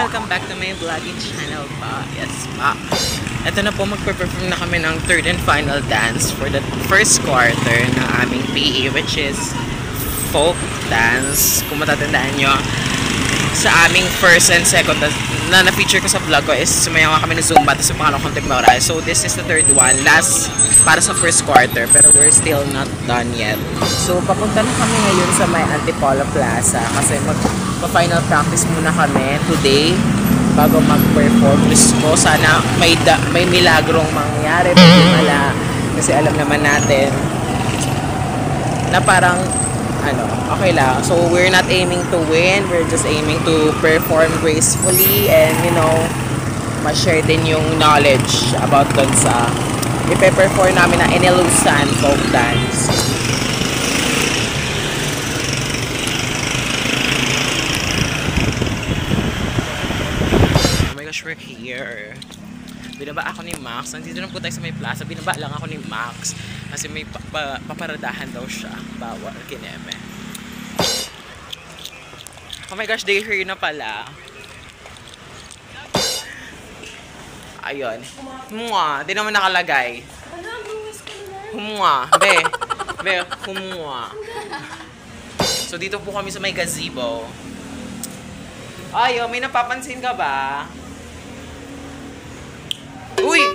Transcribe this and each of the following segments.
welcome back to my vlogging channel pa. Yes pa. Ito na po, magpe-perform na kami ng third and final dance for the first quarter ng aming PE, which is folk dance. Kung matatandaan nyo, sa aming first and second na na-feature ko sa vlog ko is sumayaw kami ng Zumba, tapos yung pangalawang contemporary. So this is the third one, last para sa first quarter, pero we're still not done yet. So papunta na kami ngayon sa may Antipolo Plaza kasi mag-final practice muna kami today bago mag-perform. Gusto ko sana may milagrong mangyari pagkimala kasi alam naman natin na parang okay lang. So we're not aiming to win, we're just aiming to perform gracefully and ma-share din yung knowledge about dun sa ipe-perform namin na Inelusan folk dance. Oh my gosh, we're here. Binaba ako ni Max. Nandito na po tayo sa may plaza. Binaba lang ako ni Max kasi may paparadahan daw siya. Bawal, kineme. Oh my gosh, they're here na pala. Ayun. Humwa. Di naman nakalagay. Humwa. Be. Humwa. So dito po kami sa may gazebo. Ayo, may napapansin ka ba? Uy!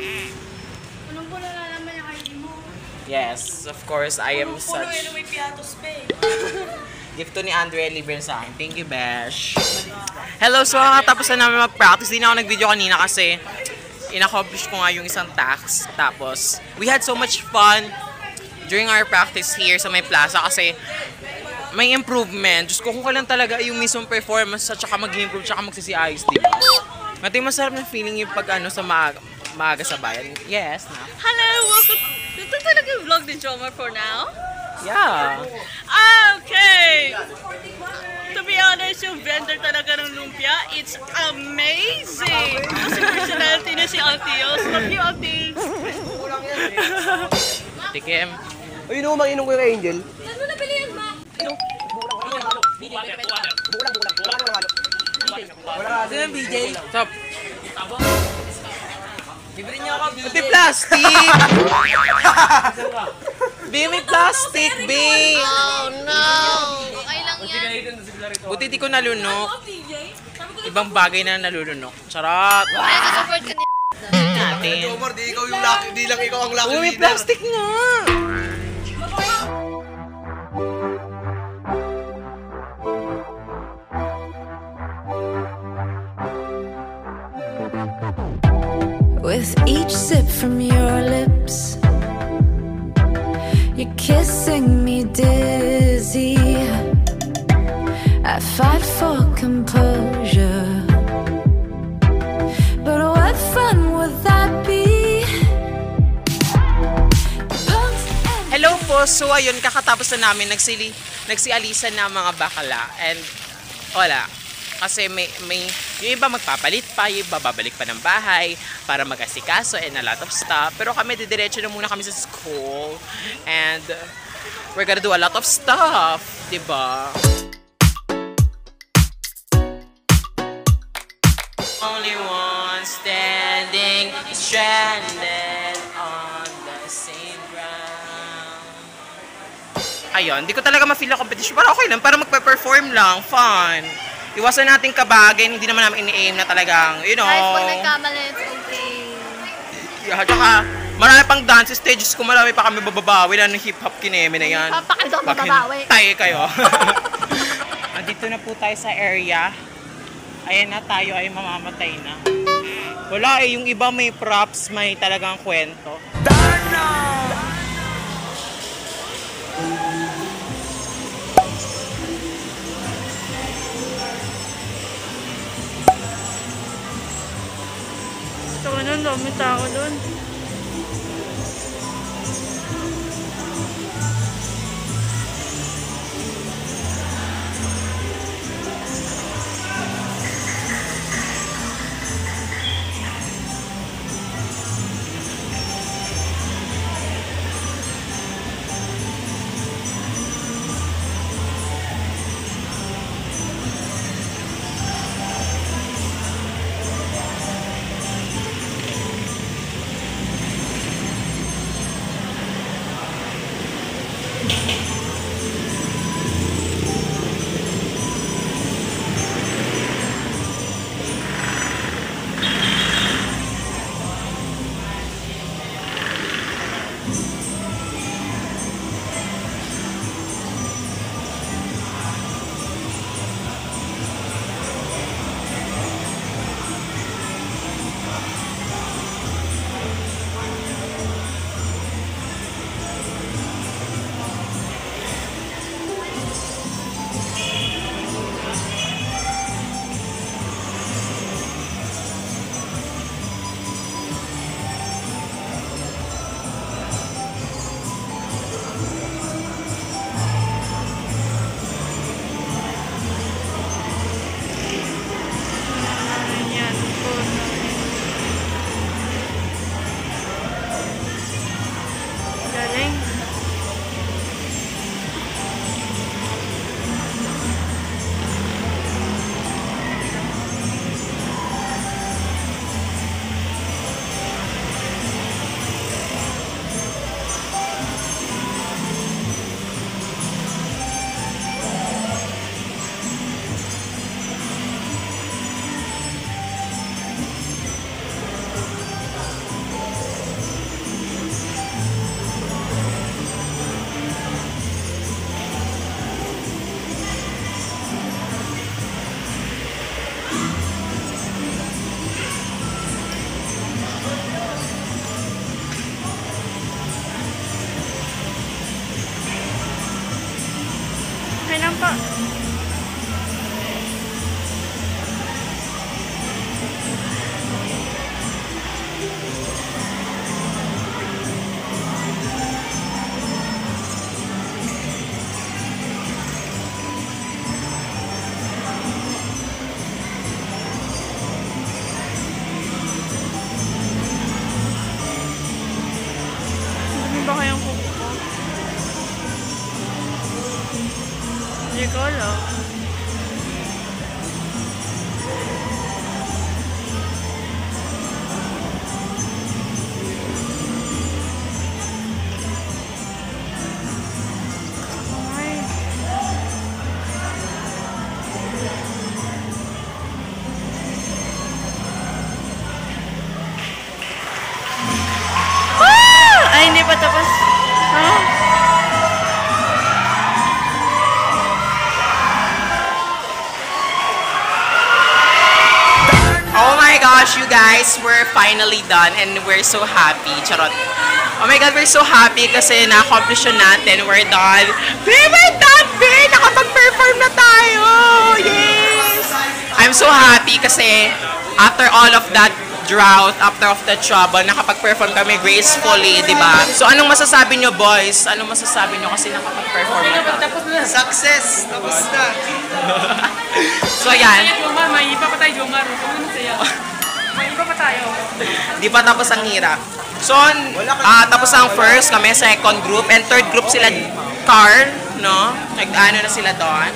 Anong po nalalaman yung ID mo? Yes, of course, I am such... May piatos pa eh. Gift to ni Andrea Libre sa akin. Thank you, Besh. Hello, so nakatapos na namin mag-practice. Di na ako nag-video kanina kasi in-accomplish ko nga yung isang task. Tapos, we had so much fun during our practice here sa may plaza kasi may improvement. Diyos ko, kung kailan talaga yung mismong performance at saka mag-improve at saka magsisiayos, di ba? Mati masarap na feeling yung pag sa maaga sa bayan. Yes, na. Hello, welcome. Ito talaga yung vlog ni Jomar for now? Yeah. Okay. To be honest, yung vendor talaga ng lumpia, it's amazing. Kasi personality na si Auntie Yos. Love you, Auntie. Tikim. Ayun o, mainom ko yung Angel. Saan mo nabili yan, Ma? Sino yung BJ? Stop. Libre niya ako, BJ. Pati plastic! Be, may plastic, be! Oh, no. Okay lang yan. Buti di ko nalunok. Ibang bagay na nalulunok. Charot! Kaya ka-support ka ni Natin. Omar, di ikaw yung lucky, di lang ikaw ang lucky Uy, may winner. plastic nga! With each sip from your lips, you're kissing me dizzy. I fight for composure, but what fun would that be? Hello po! So ayun, kakatapos na namin nagsialisan na mga bakala and wala. Kasi may yung iba magpapalit pa, yung iba babalik pa ng bahay para mag-asikaso and a lot of stuff. Pero kami didiretso na muna kami sa school and we're gonna do a lot of stuff, diba? Only one standing, stranded on the same ground. Ayun, di ko talaga ma-feel ang competition. Pero okay lang, para magpa-perform lang, fun. Iwasan natin kabagin, hindi naman namin ini-aim na talagang, Guys, pag nagkamali, it's okay. Yeah, tsaka, marami pang dance stages kung marami pa kami bababawi na ng hip-hop kineme na yan. Papakito bababawi. Maghintay kayo. Andito na po tayo sa area. Ayan na, tayo ay mamamatay na. Wala yung iba may props, may talagang kwento. Ito ka nun, dami tao doon. Okay lang po. Ano ba kayang kuko ko? Hindi ko alam. Ay. Ay, hindi pa tapos. Oh my gosh, you guys, we're finally done and we're so happy. Charot. Oh my God, we're so happy kasi na-accomplish yun natin. We're done. We're done, babe! Nakapag-perform na tayo! Yes! I'm so happy kasi after all of that drought, after of the trouble, nakapag-perform kami gracefully, di ba? So, anong masasabi nyo, boys? Anong masasabi nyo kasi nakapag-perform na tayo? Tapos na. Success! Tapos na. So, ayan. Jomar, may iba pa tayo, Jomar. Kami masaya. May iba pa tayo. Di pa tapos ang hirap. So, tapos ang first, kami second group, and third group sila Carl, no? Nag-ano na sila doon.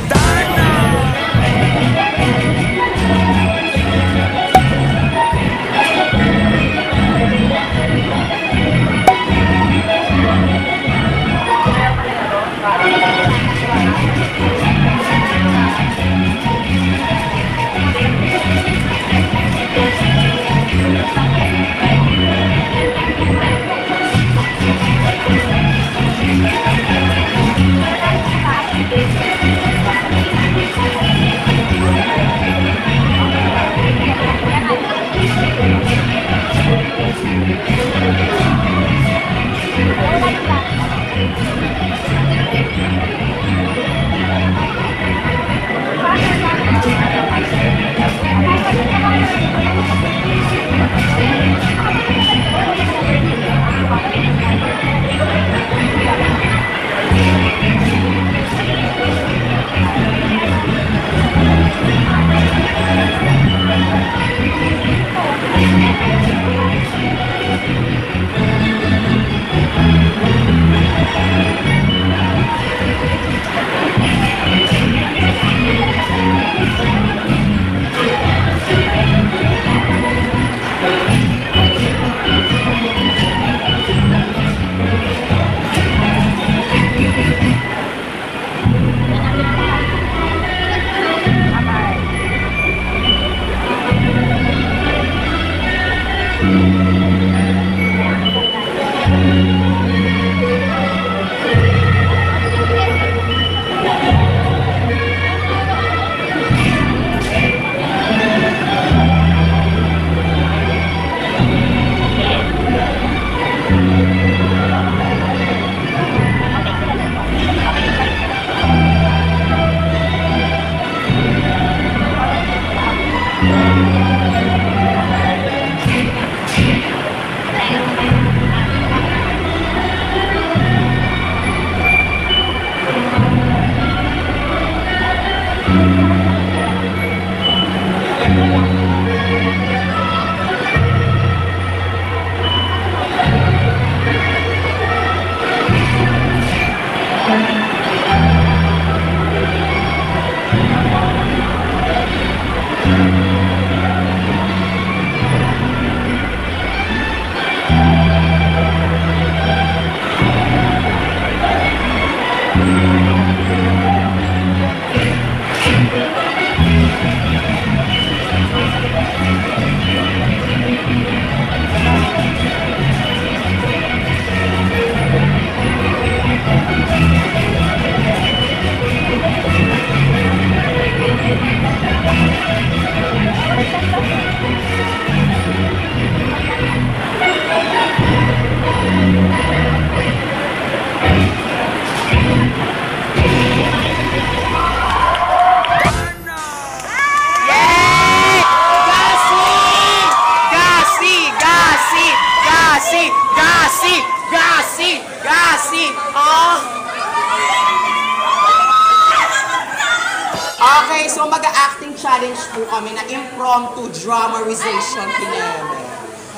Okay, so mag-acting challenge po kami na impromptu dramatization kineme.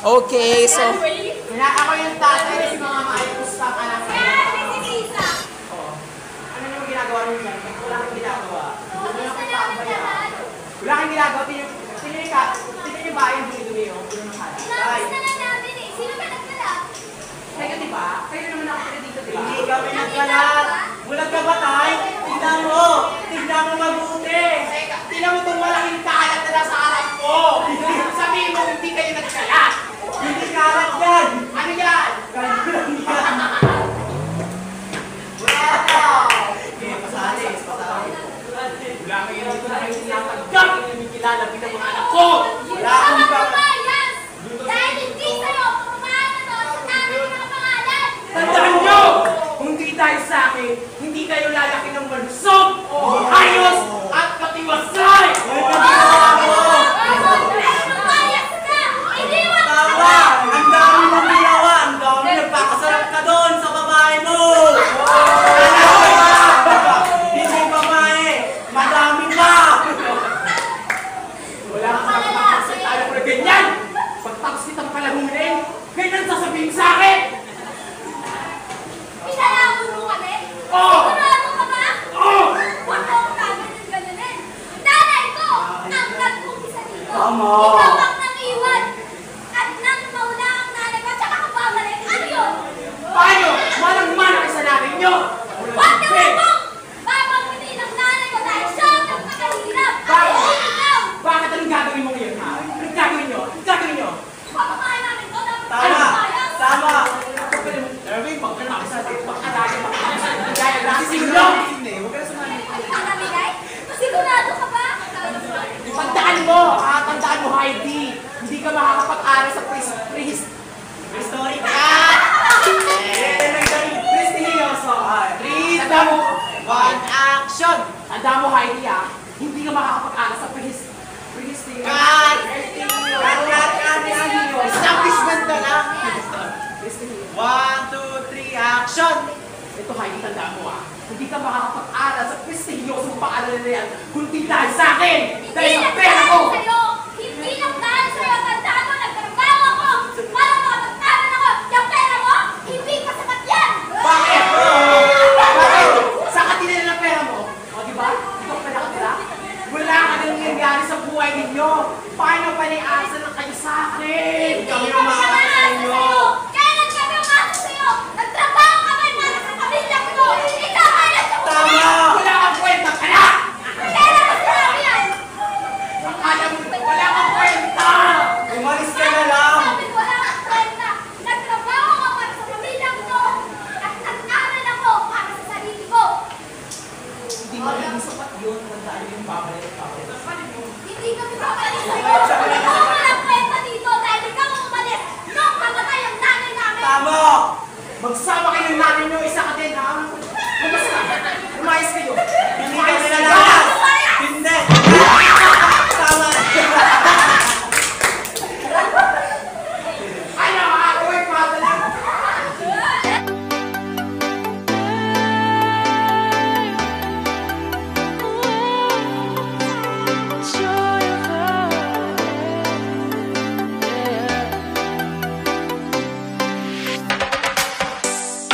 Okay, so ako yung tatay si mga maayos ka anak ko. Ano yung ginagawa niyo dyan? Wala kang ginagawa. Wala kang ginagawa. Tingnan niyo ba yung dumi-dumi yung Labas na lang namin eh. Sino ba nagkalat? Kayo diba? Kayo naman nakatira dito diba? Hindi kami nagkalat. Bulag ka ba tayo? Tignan mo. Tignan mo mabuti. Tingnan mo itong malaking kalat na nasa harap ko. Sabihin mo hindi kayo nagkalat. Hindi kalat yan. Ano yan? Ganito lang yan. Okay, pasali. Wala kayo dito na kayo tinatanggap. Hindi nyo kilala bilang mga anak ko. Wala akong Bias! Dahil hindi sa'yo, pumaano to sa namin ng mga pangalan! Tandaan nyo! Kung hindi tayo sa akin, hindi kayo lalaki ng malusog, ayos, at katiwasay! Bias ka! Iniwan ka Tama! ba? Ang dami mong ginawa! Ang dami nagpakasarap ka doon sa babae mo! Hindi babae! Madami pa! Wala kang kapapasay tayo ko na ganyan! Pagtapos kitang palahunin, ganyan sasabihin sa akin! Pinalawon mo kami? Oo! Sigurado ka ba? Oo! Huwag mo akong gagawin ng gano'n. Nanay ko! Ang nag-umpisa dito! Tama. Ikaw ang nang-iwan! At nang mauna ang nanay ko, tsaka ka babalik. Ano yun? Paano? Manang-mana kayo sa nanay nyo! Huwag na huwag mong babagutin ang nanay ko dahil siya ang nakahirap! At hindi ikaw! Bakit anong gagawin mo ngayon, ha? Anong gagawin nyo? Anong gagawin nyo? Papakain namin to, dapat Tama! tayo bias! Tama! Erwin, pagkanak sa atin, pagkalagi, kaya lang siguro! Ang namigay? Sigurado ka ba? Tandaan mo, ha? Tandaan mo, Heidi! Hindi ka makakapag-aral sa Story ka! Prestigioso! Tandaan mo, One action! tandaan mo, Heidi, ha? Hindi ka makakapag-aral sa prehistory. Cut! Establishment ka lang! 1, 2, 3, action! Ito, Heidi, tandaan mo, ha? Hindi ka makakapag-aral sa prestigyosong pag-aral na yan, kundi dahil sa akin! Dahil sa pera ko! Hindi lang dahil sa'yo. Tandaan mo, nagtrabaho ako para makapagtaran ako. Yung pera mo, hindi pa sapat yan! Bakit? Bakit? Saan ka tinila ng pera mo? O, diba? Ikaw pa nakatira? Wala ka nang nangyari sa buhay ninyo. Paano pa niasa lang kayo sa akin? Kami ang maaari sa inyo! Kailan kami umasa sa'yo? Nagtrabaho kami para sa pamilya ko! Ikaw kailan ka Tama! Wala kang kwenta, anak! Kailan ka sinabi yan? Akala mo, wala kang kwenta! Umalis ka na lang! Sabi ko wala kang kwenta. Nagtrabaho ako para sa pamilya ko. At nag-aral ako para sa sarili ko. Hindi mo rin sapat yun. Tandaan yung babalik. Hindi kami babalik sa'yo. Ikaw ang walang kwenta dito dahil ikaw ang umalis nung mamatay ang nanay namin. Tama! Magsama kayo ng nanay nyo, isa ka din, ha? Lumabas ka. Lumayas kayo. Hindi kami na lang! Hindi! Tama! Ayaw, ha? Uy, padala.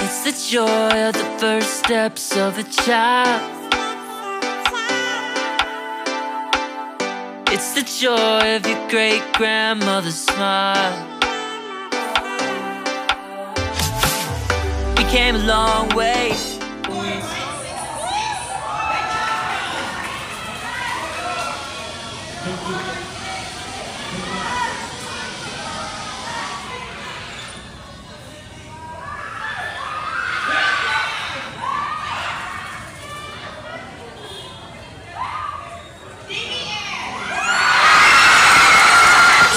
It's the joy of the first steps of a child. It's the joy of your great grandmother's smile. We came a long way.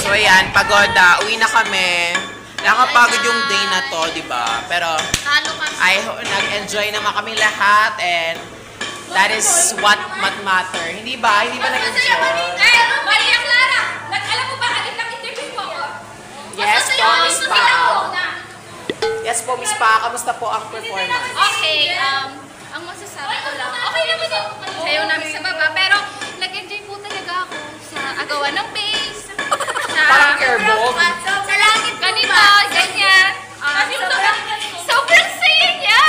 So ayan, pagod na. Uwi na kami. Nakapagod yung day na to, di ba? Pero nag-enjoy naman kami lahat and that is what matter. Hindi ba? Hindi ba nag-enjoy? Maria Clara, alam mo ba, alam lang interview mo ako? Yes, promise pa. Na. Yes, Yes po, Miss Pa. Kamusta po ang performance? Okay, ang masasabi ko lang, okay naman yung sayaw namin sa baba, pero nag-enjoy po talaga ako sa agawan ng bass, sa Parang airball. sa langit ganito, ganyan. Sobrang saya niya!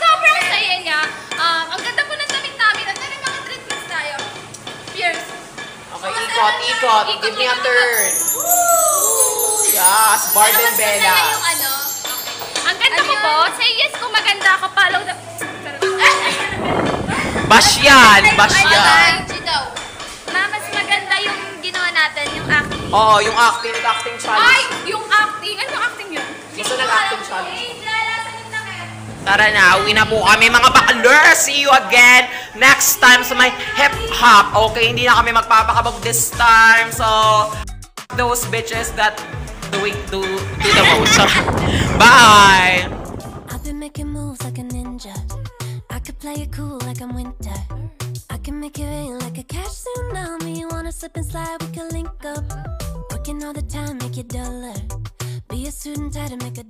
Sobrang saya niya. Ang ganda po ng damit namin. At ano mga treatments tayo? Pierce. Okay, ikot. Give me a turn. Yes, Barden Bella. Yung ano? Ang ganda ko po. Say yes kung maganda ako. Follow the... Bash yan. Ma, mas maganda yung ginawa natin, yung acting. Oo, yung acting challenge. Ay! Yung acting! Ano yung acting yun? Gusto ng acting challenge. Tara na, uwi na po kami mga bakler. See you again next time sa my hip-hop. Okay, hindi na kami magpapakabog this time. So, those bitches that do the most. Bye! I've been making moves like a ninja. I could play it cool like I'm winter. I can make it rain like a cash tsunami. You wanna slip and slide, we can link up. Working all the time, make it dollar. Be a student, try to make $1.